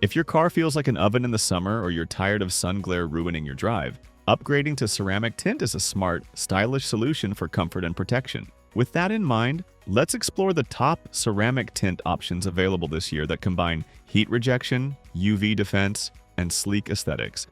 If your car feels like an oven in the summer or you're tired of sun glare ruining your drive, upgrading to ceramic tint is a smart, stylish solution for comfort and protection. With that in mind, let's explore the top ceramic tint options available this year that combine heat rejection, UV defense, and sleek aesthetics.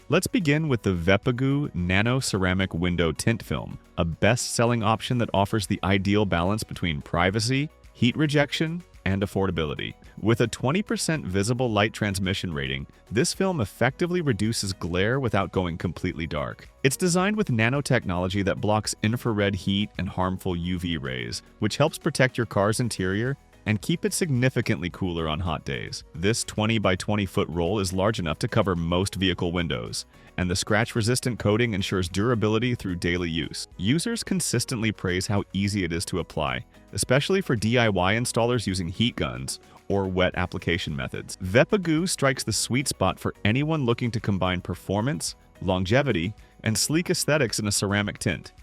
Let's begin with the VEPAGOO Nano Ceramic Window Tint Film, a best-selling option that offers the ideal balance between privacy, heat rejection, and affordability. With a 20% visible light transmission rating, this film effectively reduces glare without going completely dark. It's designed with nanotechnology that blocks infrared heat and harmful UV rays, which helps protect your car's interior and keep it significantly cooler on hot days. This 20 by 20 foot roll is large enough to cover most vehicle windows, and the scratch-resistant coating ensures durability through daily use. Users consistently praise how easy it is to apply, especially for DIY installers using heat guns or wet application methods. VEPAGOO strikes the sweet spot for anyone looking to combine performance, longevity, and sleek aesthetics in a ceramic tint.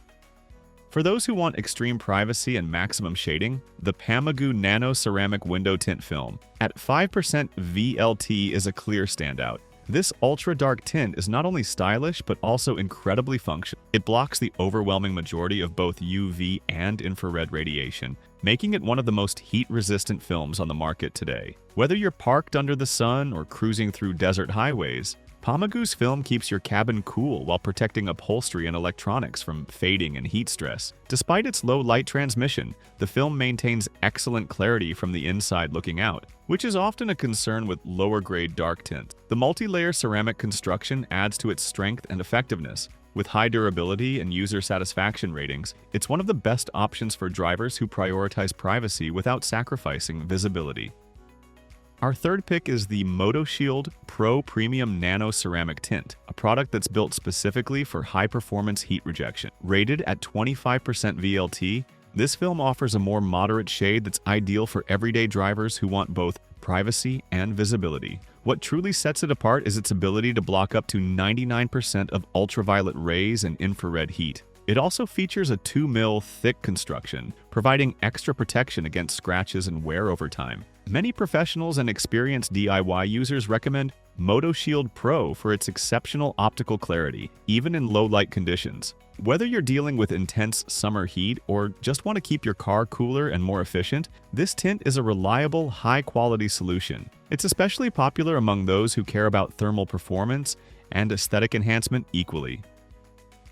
For those who want extreme privacy and maximum shading, the PAMAGOO Nano Ceramic Window Tint Film at 5% VLT is a clear standout. This ultra-dark tint is not only stylish but also incredibly functional. It blocks the overwhelming majority of both UV and infrared radiation, making it one of the most heat-resistant films on the market today. Whether you're parked under the sun or cruising through desert highways, PAMAGOO's film keeps your cabin cool while protecting upholstery and electronics from fading and heat stress. Despite its low light transmission, the film maintains excellent clarity from the inside looking out, which is often a concern with lower-grade dark tints. The multi-layer ceramic construction adds to its strength and effectiveness. With high durability and user satisfaction ratings, it's one of the best options for drivers who prioritize privacy without sacrificing visibility. Our third pick is the MotoShield Pro Premium Nano Ceramic Tint, a product that's built specifically for high-performance heat rejection. Rated at 25% VLT, this film offers a more moderate shade that's ideal for everyday drivers who want both privacy and visibility. What truly sets it apart is its ability to block up to 99% of ultraviolet rays and infrared heat. It also features a 2 mm thick construction, providing extra protection against scratches and wear over time. Many professionals and experienced DIY users recommend MotoShield Pro for its exceptional optical clarity, even in low-light conditions. Whether you're dealing with intense summer heat or just want to keep your car cooler and more efficient, this tint is a reliable, high-quality solution. It's especially popular among those who care about thermal performance and aesthetic enhancement equally.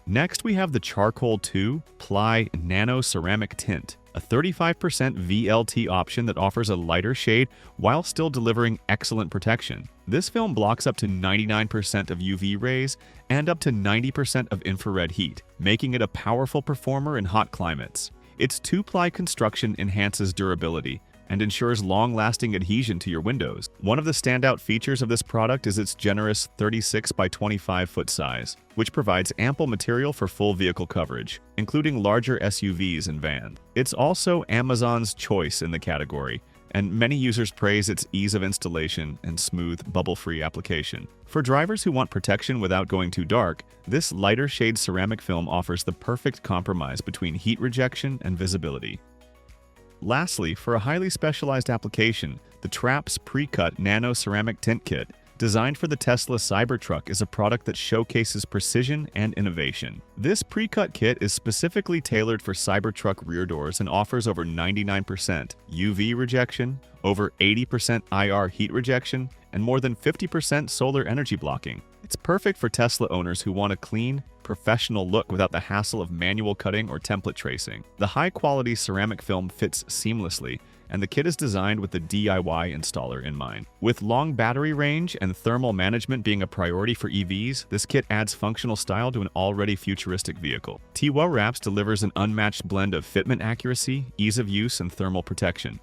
Next, we have the Charcoal 2 Ply Nano Ceramic Tint, a 35% VLT option that offers a lighter shade while still delivering excellent protection. This film blocks up to 99% of UV rays and up to 90% of infrared heat, making it a powerful performer in hot climates. Its two-ply construction enhances durability and ensures long-lasting adhesion to your windows. One of the standout features of this product is its generous 36 by 25 foot size, which provides ample material for full vehicle coverage, including larger SUVs and vans. It's also Amazon's choice in the category, and many users praise its ease of installation and smooth, bubble-free application. For drivers who want protection without going too dark, this lighter shade ceramic film offers the perfect compromise between heat rejection and visibility. Lastly, for a highly specialized application, the TWRAPS Pre-Cut Nano Ceramic Tint Kit, designed for the Tesla Cybertruck, is a product that showcases precision and innovation. This pre-cut kit is specifically tailored for Cybertruck rear doors and offers over 99% UV rejection, over 80% IR heat rejection, and more than 50% solar energy blocking. It's perfect for Tesla owners who want a clean, professional look without the hassle of manual cutting or template tracing. The high-quality ceramic film fits seamlessly, and the kit is designed with the DIY installer in mind. With long battery range and thermal management being a priority for EVs, this kit adds functional style to an already futuristic vehicle. TWRAPS delivers an unmatched blend of fitment accuracy, ease of use, and thermal protection.